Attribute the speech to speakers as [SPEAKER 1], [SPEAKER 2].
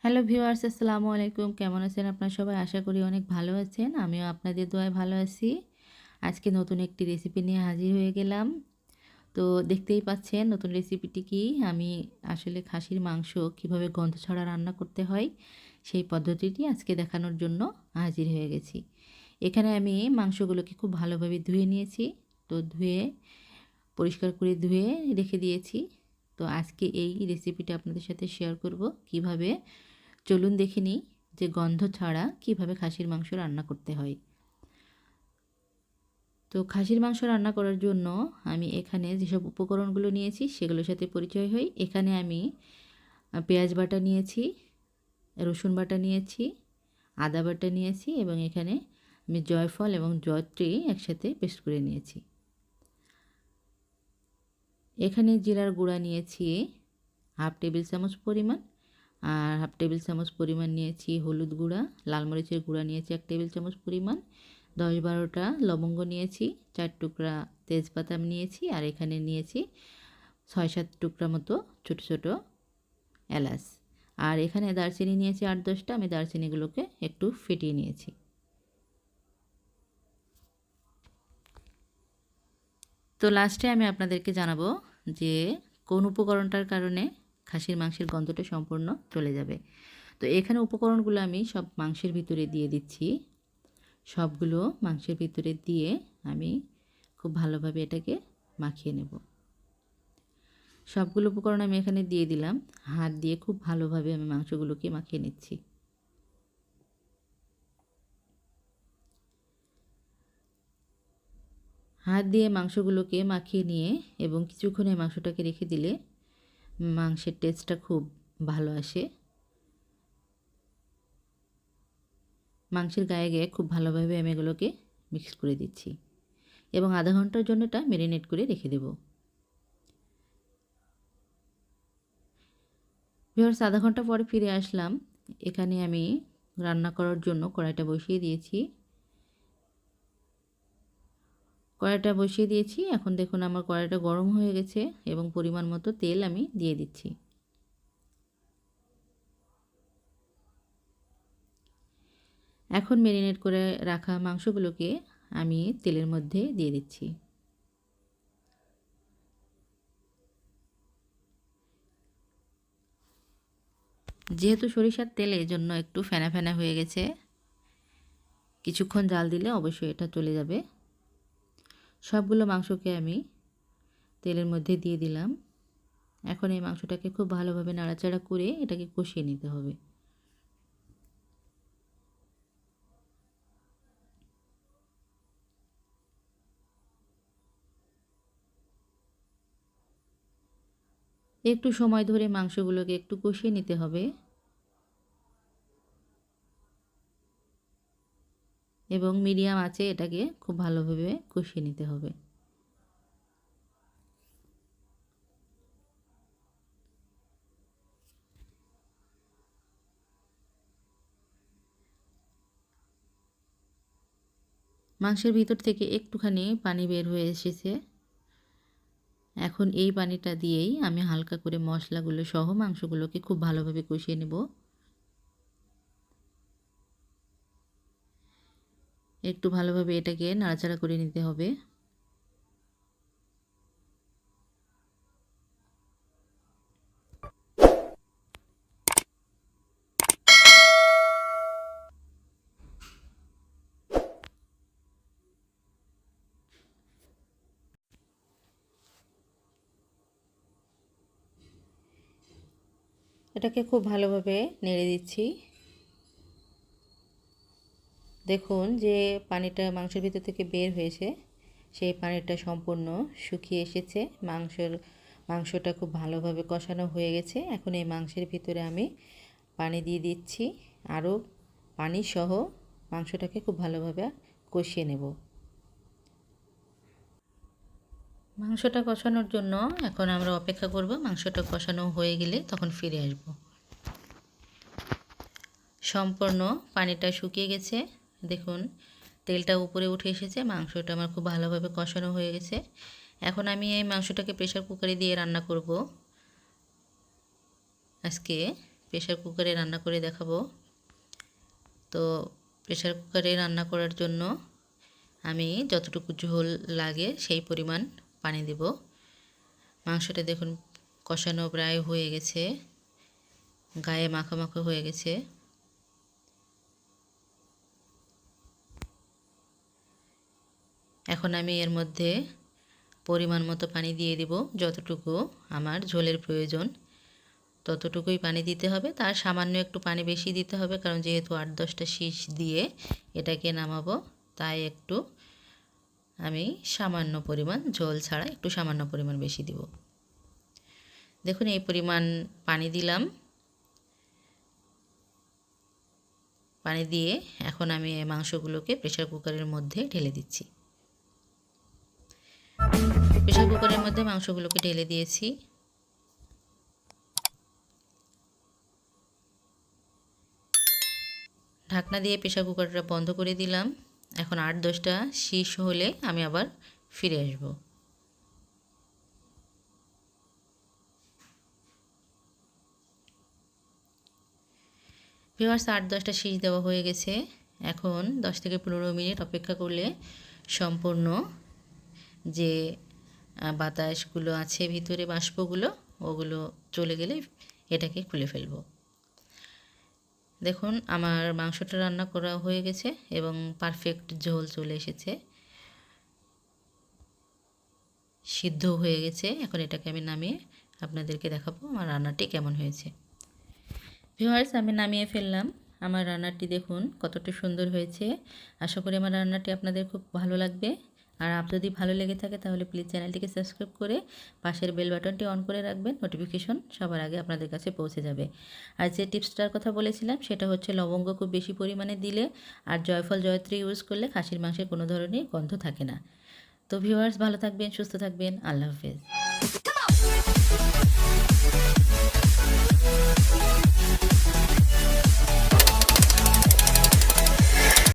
[SPEAKER 1] Hello viewers, আসসালামু আলাইকুম। কেমন আছেন আপনারা সবাই? আশা করি অনেক ভালো আছেন। আমিও আপনাদের দোয়ায় ভালো আছি। আজকে নতুন একটি রেসিপি নিয়ে হাজির হয়ে গেলাম। তো দেখতেই পাচ্ছেন নতুন রেসিপিটি কি। আমি আসলে খাসির মাংস কিভাবে গন্ধ ছাড়া রান্না করতে হয় সেই পদ্ধতিটি আজকে দেখানোর জন্য হাজির হয়ে গেছি। এখানে আমি মাংসগুলোকে খুব ভালোভাবে ধুয়ে নিয়েছি। তো পরিষ্কার করে ধুয়ে রেখে দিয়েছি। তো আজকে এই রেসিপিটা আপনাদের সাথে শেয়ার করব কিভাবে। চলুন দেখে নিই যে গন্ধ ছাড়া কিভাবে খাসির মাংস রান্না করতে হয়। তো খাসির মাংস রান্না করার জন্য আমি এখানে যেসব উপকরণগুলো নিয়েছি সেগুলোর সাথে পরিচয় হই। এখানে আমি পেঁয়াজ বাটা নিয়েছি, রসুন বাটা নিয়েছি, আদা বাটা নিয়েছি এবং এখানে আমি জয়ফল এবং জয়ত্রী একসাথে পেস্ট করে নিয়েছি। এখানে জিরার গুঁড়া নিয়েছি হাফ টেবিল চামচ পরিমাণ, আর হাফ টেবিল চামচ পরিমাণ নিয়েছি হলুদ গুঁড়া, লাল মরিচের গুঁড়া নিয়েছি 1 টেবিল চামচ পরিমাণ, 10-12টা লবঙ্গ নিয়েছি, 4 টুকরা তেজপাতা আমি নিয়েছি, আর এখানে নিয়েছি 6-7 টুকরা মতো ছোট ছোট এলাচ, আর এখানে দারচিনি নিয়েছি 8-10টা। আমি দারচিনিগুলোকে একটু ফেটিয়ে নিয়েছি। তো লাস্টে আমি আপনাদেরকে জানাবো যে কোন উপকরণটার কারণে খাসির মাংসের গন্ধটা সম্পূর্ণ চলে যাবে। তো এখানে উপকরণগুলো আমি সব মাংসের ভিতরে দিয়ে দিচ্ছি। সবগুলো মাংসের ভিতরে দিয়ে আমি খুব ভালোভাবে এটাকে মাখিয়ে নেব। সবগুলো উপকরণ আমি এখানে দিয়ে দিলাম। হাত দিয়ে খুব ভালোভাবে আমি মাংসগুলোকে মাখিয়ে নিচ্ছি। হাত দিয়ে মাংসগুলোকে মাখিয়ে নিয়ে এবং কিছুক্ষণ এই মাংসটাকে রেখে দিলে মাংসের টেস্টটা খুব ভালো আসে। মাংসের গায়ে গায়ে খুব ভালোভাবে আমি এগুলোকে মিক্স করে দিচ্ছি এবং আধা ঘন্টার জন্য এটা ম্যারিনেট করে রেখে দেব। ভিউয়ার্স, আধা ঘন্টা পরে ফিরে আসলাম। এখানে আমি রান্না করার জন্য কড়াইটা বসিয়ে দিয়েছি। এখন দেখুন আমার কড়াইটা গরম হয়ে গেছে এবং পরিমাণ মতো তেল আমি দিয়ে দিচ্ছি। এখন ম্যারিনেট করে রাখা মাংসগুলোকে আমি তেলের মধ্যে দিয়ে দিচ্ছি। যেহেতু সরিষার তেল, এজন্য একটু ফেনা ফেনা হয়ে গেছে। কিছুক্ষণ জাল দিলে অবশ্যই এটা চলে যাবে। সবগুলো মাংসকে আমি তেলের মধ্যে দিয়ে দিলাম। এখন এই মাংসটাকে খুব ভালোভাবে নাড়াচাড়া করে এটাকে কষিয়ে নিতে হবে। একটু সময় ধরে মাংসগুলোকে একটু কষিয়ে নিতে হবে এবং মিডিয়াম আঁচে এটাকে খুব ভালোভাবে কষিয়ে নিতে হবে। মাংসের ভিতর থেকে একটুখানি পানি বের হয়ে এসেছে। এখন এই পানিটা দিয়েই আমি হালকা করে মশলাগুলো সহ মাংসগুলোকে খুব ভালোভাবে কষিয়ে নেব। একটু ভালোভাবে এটাকে নাড়াচাড়া করে নিতে হবে। এটাকে খুব ভালোভাবে নেড়ে দিচ্ছি। দেখুন যে পানিটা মাংসের ভিতর থেকে বের হয়েছে, সেই পানিটা সম্পূর্ণ শুকিয়ে এসেছে। মাংসটা খুব ভালোভাবে কষানো হয়ে গেছে। এখন এই মাংসের ভিতরে আমি পানি দিয়ে দিচ্ছি। আরও পানি সহ মাংসটাকে খুব ভালোভাবে কষিয়ে নেব। মাংসটা কষানোর জন্য এখন আমরা অপেক্ষা করব। মাংসটা কষানো হয়ে গেলে তখন ফিরে আসব। সম্পূর্ণ পানিটা শুকিয়ে গেছে। দেখুন তেলটা উপরে উঠে এসেছে। মাংসটা আমার খুব ভালোভাবে কষানো হয়ে গেছে। এখন আমি এই মাংসটাকে প্রেসার কুকারে দিয়ে রান্না করব। আজকে প্রেসার কুকারে রান্না করে দেখাবো। তো প্রেসার কুকারে রান্না করার জন্য আমি যতটুকু ঝোল লাগে সেই পরিমাণ পানি দেব। মাংসটা দেখুন কষানো প্রায় হয়ে গেছে, গায়ে মাখা মাখা হয়ে গেছে। এখন আমি এর মধ্যে পরিমাণ মতো পানি দিয়ে দেব। যতটুকু আমার ঝোলের প্রয়োজন ততটুকুই পানি দিতে হবে, তার সামান্য একটু পানি বেশি দিতে হবে, কারণ যেহেতু 8-10টা শীষ দিয়ে এটাকে নামাবো, তাই একটু আমি সামান্য পরিমাণ ঝোল ছাড়া একটু সামান্য পরিমাণ বেশি দিব। দেখুন এই পরিমাণ পানি দিলাম। পানি দিয়ে এখন আমি এই মাংসগুলোকে প্রেসার কুকারের মধ্যে ঢেলে দিচ্ছি। প্রেসার কুকারের মধ্যে মাংসগুলোকে ঢেলে দিয়েছি। ঢাকনা দিয়ে প্রেসার কুকারটা বন্ধ করে দিলাম। এখন 8-10টা শীষ হলে আমি আবার ফিরে আসব। ভিউয়ার্স, 8-10টা শীষ দেওয়া হয়ে গেছে। এখন 10 থেকে 15 মিনিট অপেক্ষা করলে সম্পূর্ণ যে বাতাসগুলো আছে ভিতরে, বাষ্পগুলো, ওগুলো চলে গেলে এটাকে খুলে ফেলব। দেখুন আমার মাংসটা রান্না করা হয়ে গেছে এবং পারফেক্ট ঝোল চলে এসেছে, সিদ্ধ হয়ে গেছে। এখন এটাকে আমি নামিয়ে আপনাদেরকে দেখাবো আমার রান্নাটি কেমন হয়েছে। ভিউয়ার্স, আমি নামিয়ে ফেললাম। আমার রান্নাটি দেখুন কতটা সুন্দর হয়েছে। আশা করি আমার রান্নাটি আপনাদের খুব ভালো লাগবে। আর যদি ভালো লেগে থাকে তাহলে প্লিজ চ্যানেলটিকে সাবস্ক্রাইব করে পাশের বেল বাটনটি অন করে রাখবেন, নোটিফিকেশন সবার আগে আপনাদের কাছে পৌঁছে যাবে। আর যে টিপসটার কথা বলেছিলাম সেটা হচ্ছে লবঙ্গ খুব বেশি পরিমাণে দিলে আর জয়ফল জয়ত্রী ইউজ করলে খাসির মাংসের কোনো ধরনের গন্ধ থাকে না। তো ভিউয়ার্স, ভালো থাকবেন, সুস্থ থাকবেন, আল্লাহ হাফেজ।